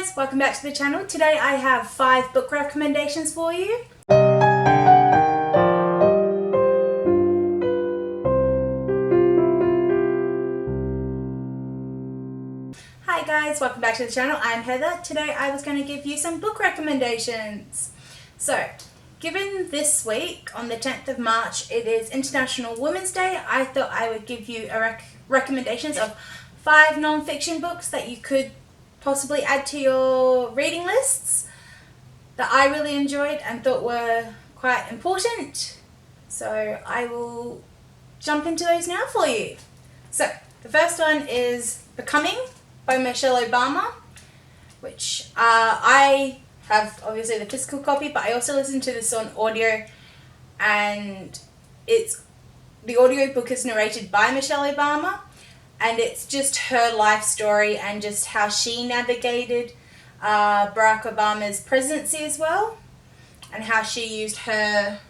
guys, welcome back to the channel. Today I have 5 book recommendations for you. Hi guys, welcome back to the channel. I'm Heather. Today I was going to give you some book recommendations. So, given this week on the 10th of March it is International Women's Day, I thought I would give you recommendations of 5 non-fiction books that you could possibly add to your reading lists that I really enjoyed and thought were quite important. So I will jump into those now for you. So the first one is Becoming by Michelle Obama, which I have obviously the physical copy, but I also listened to this on audio, and the audiobook is narrated by Michelle Obama. And it's just her life story and just how she navigated Barack Obama's presidency as well, and how she used her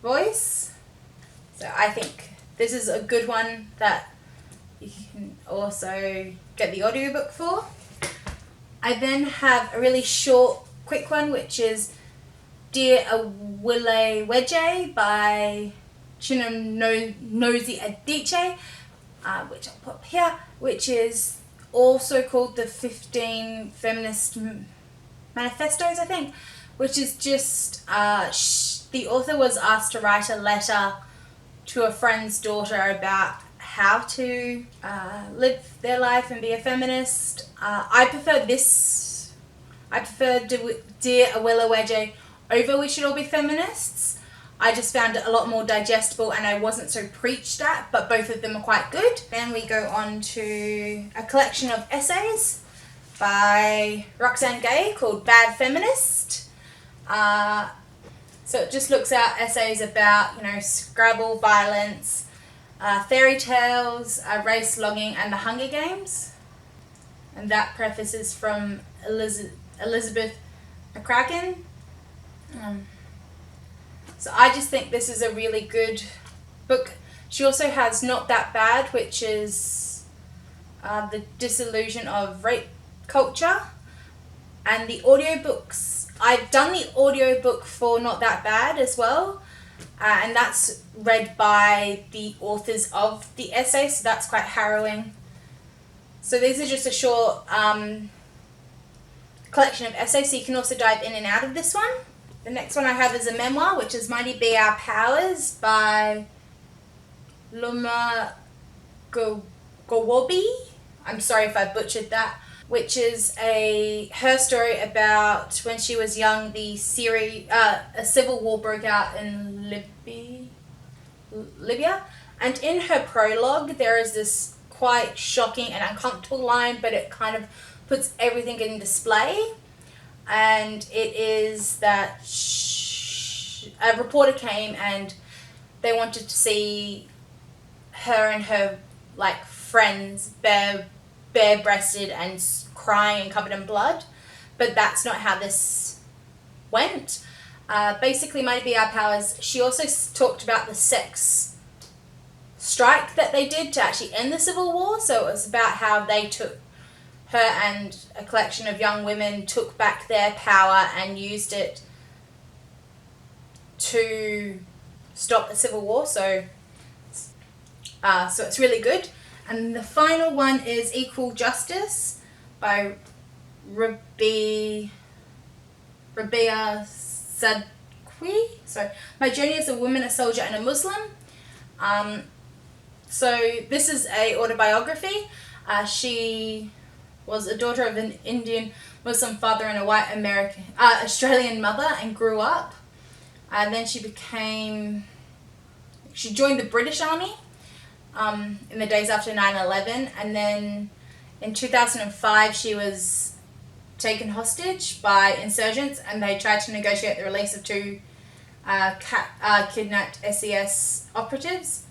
voice. So I think this is a good one that you can also get the audiobook for. I then have a really short, quick one, which is Dear Awile Wedge by Chinozie Adichie. Which I'll put here, which is also called the 15 Feminist Manifestos, I think, which is just, the author was asked to write a letter to a friend's daughter about how to live their life and be a feminist. I prefer Dear Awile Wedge over We Should All Be Feminists. I just found it a lot more digestible and I wasn't so preached at, but both of them are quite good. Then we go on to a collection of essays by Roxane Gay called Bad Feminist. So it just looks at essays about, Scrabble, violence, fairy tales, race logging and the Hunger Games. And that preface is from Elizabeth McCracken. So I just think this is a really good book. She also has Not That Bad, which is the disillusion of rape culture. And the audiobooks, I've done the audiobook for Not That Bad as well. And that's read by the authors of the essay, so that's quite harrowing. So these are just a short collection of essays, so you can also dive in and out of this one. The next one I have is a memoir, which is Mighty Be Our Powers by Luma Gowobi. I'm sorry if I butchered that. Which is her story about when she was young, a civil war broke out in Libya. And in her prologue, there is this quite shocking and uncomfortable line, but it kind of puts everything in display. And it is that a reporter came and they wanted to see her and her friends bare-breasted and crying and covered in blood, but that's not how this went. Basically, Mighty Be Our Powers, she also talked about the sex strike that they did to actually end the Civil War. So it was about how her and a collection of young women took back their power and used it to stop the Civil War. So it's really good. And the final one is Equal Justice by Rabia Sadqui. So, My Journey as a Woman, a Soldier and a Muslim. So this is a autobiography. She was a daughter of an Indian Muslim father and a white Australian mother, and grew up. Then she joined the British Army in the days after 9/11, and then in 2005 she was taken hostage by insurgents, and they tried to negotiate the release of 2 kidnapped SES operatives.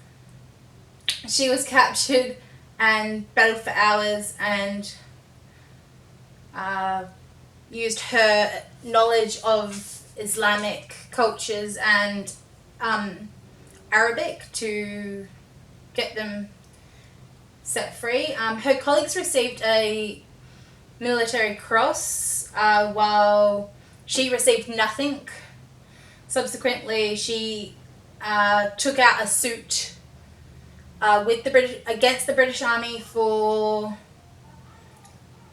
She was captured and battled for hours and used her knowledge of Islamic cultures and Arabic to get them set free. Her colleagues received a Military Cross, while she received nothing. Subsequently, she took out a suit with the against the British Army for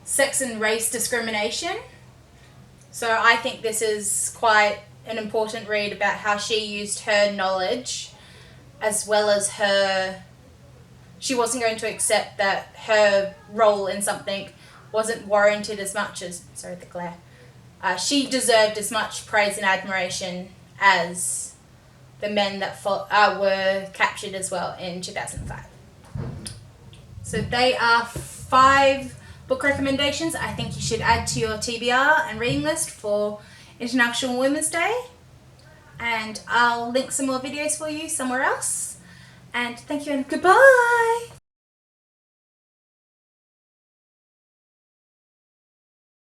sex and race discrimination. So I think this is quite an important read about how she used her knowledge, as well as she wasn't going to accept that her role in something wasn't warranted as much as, sorry the glare, she deserved as much praise and admiration as the men that were captured as well in 2005. So they are 5 book recommendations I think you should add to your TBR and reading list for International Women's Day. And I'll link some more videos for you somewhere else. And thank you and goodbye!